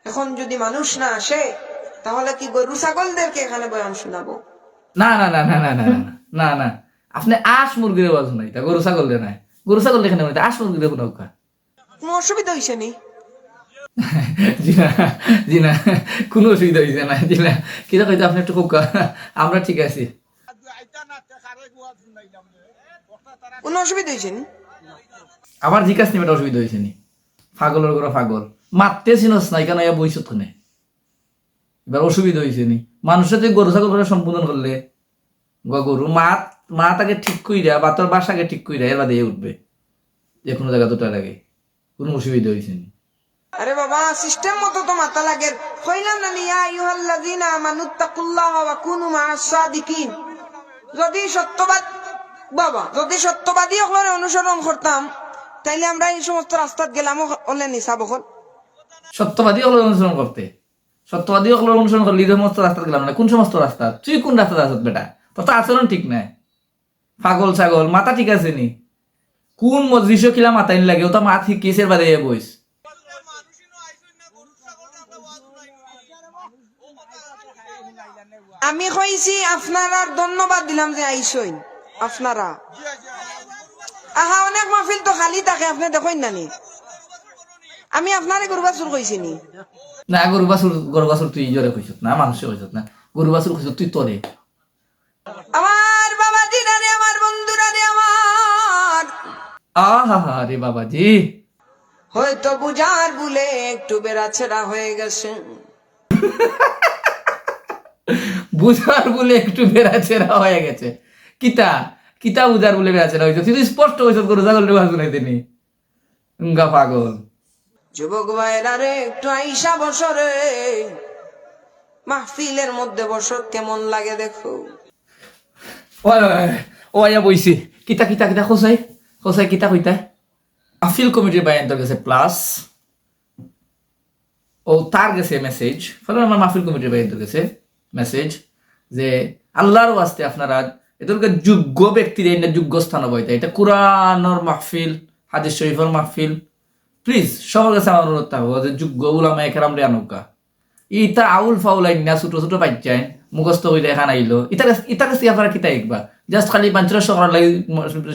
এখন যদি মানুষ না আসে তাহলে কি গরু ছাগলদেরকে এখানে বয়ান শোনাবো? না না না না না না না না না আপনি আশ মুরগির আওয়াজ নাই তা গরু ছাগল দিয়ে নাই গরু ছাগল দেখে নেবেন আশ মুরগি দেখুন নৌকা কোনো অসুবিধা হয়েছে নি? জি না জি না কোনো অসুবিধা হয়েছে না জি না কিনা কইতে আপনি একটু কোকা আমরা ঠিক আছি কোনো অসুবিধা হয়েছে নি? আমার জিজ্ঞাস নিবে অসুবিধা হয়েছে নি পাগলের করে পাগল মারতে চিনস নাই কেন এ বইছত কোনে এবার অসুবিধা হয়েছে নি মানুষের যে গরু ছাগল করে সম্বোধন করলে গরু মা তাকে ঠিক কইরা বা তোর বাসাকে ঠিক কইরা এর বাদে উঠবে যে কোনো জায়গা দুটা লাগে কোনো অসুবিধা হয়েছে নি আরে বাবা সিস্টেম মতো তো মাথা লাগে। কইলাম না ইয়া আইয়ুহাল্লাযীনা আমানুত্তাকুল্লাহা ওয়া কুনু মা'আস সাদিকিন। যদি সত্যবাদী হলে অনুসরণ করতাম তাইলে আমরা এই সমস্ত রাস্তাত গেলাম হলে নিসাব হল। সত্যবাদী হলো অনুসরণ করলে এই সমস্ত রাস্তা গেলাম না কোন সমস্ত রাস্তা তুই কোন রাস্তা আস বেটা তোর তো আচরণ ঠিক নাই পাগল ছাগল মাথা ঠিক আছে নি কোন মজলিস কিলা মাথা নি লাগে ও তো মাথি কেসের বাদে বইস আমি কইছি আপনারা ধন্যবাদ দিলাম যে আইসইন আপনারা। আহা অনেক মাহফিল তো খালি থাকে আপনি দেখেন না নি? আমি আপনারে গরুবাছুর কইছি নি? না গরু বাছুর তুই জোরে কইছত না মানুষে কইছত না গরু বাছুর কইছত তুই তোরে আমার বাবাজিরা রে, আমার বন্ধুরা রে, আমার আহা রে বাবাজি হয়তো বুঝার ভুলে একটু বেড়াছেড়া হয়ে গেছে। বুঝার বলে একটু বেড়াচেরা হয়ে গেছে কিতা কিতা বুঝার বলে বেড়াচেরা হয়েছে তুই স্পষ্ট হয়েছে গরু ছাগল বাছুর নাই তিনি গা পাগল যুবক ভাইরা রে, একটু আইসা বসরে মাহফিলের মধ্যে বসর কেমন লাগে দেখো। ও আয়া বইছি কিতা কিতা কিতা খোসাই খোসাই কিতা কইতা আফিল কমিটির বায়ান্তর গেছে প্লাস ও তার গেছে মেসেজ ফলে আমার মাহফিল কমিটির বায়ান্তর গেছে মেসেজ যে আল্লাহর ওয়াস্তে আপনারা এদেরকে যোগ্য ব্যক্তির যোগ্য স্থান বইতে এটা কুরআনের মাহফিল হাদিস শরীফের মাহফিল প্লিজ সবার কাছে আমার অনুরোধ থাকবো যে যোগ্য উলামা একরাম রে আনুকা ইটা আউল ফাউল আইনা ছোট ছোট বাচ্চাই মুখস্থ হইলে এখান আইলো ইটা কাছে আপনারা কিতা একবা জাস্ট খালি পাঞ্চরা সকাল লাগে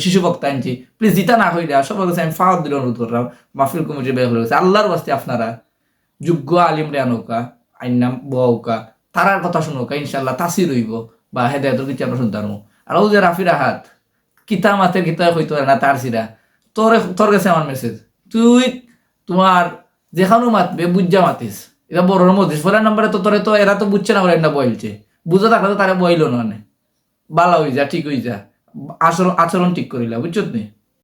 শিশু বক্তা আনছি প্লিজ ইটা না হইলে সবার কাছে আমি ফাওয়াত দিলে অনুরোধ করলাম মাহফিল কমিটির বের হয়ে আল্লাহর ওয়াস্তে আপনারা যোগ্য আলিম রে আনুকা আইনাম বউকা তারার কথা শুনুকা ইনশাল্লাহ তাসির হইব বা হেদায়তের কিছু আমরা শুনতে পারবো আর ও যে রাফির আহাত কিতা মাতের কিতা হইতো না তার সিরা তোর কাছে আমার মেসেজ তুই তোমার যেখানেও মাতবে বুঝা মাতিস এটা বড় মতিস ফোন নাম্বারে তো তোরে তো এরা তো বুঝছে না বলে না বলছে বুঝা থাকলে তো তারা বইল না বালা হয়ে যা ঠিক হয়ে যা আচরণ ঠিক করিলা বুঝছত নি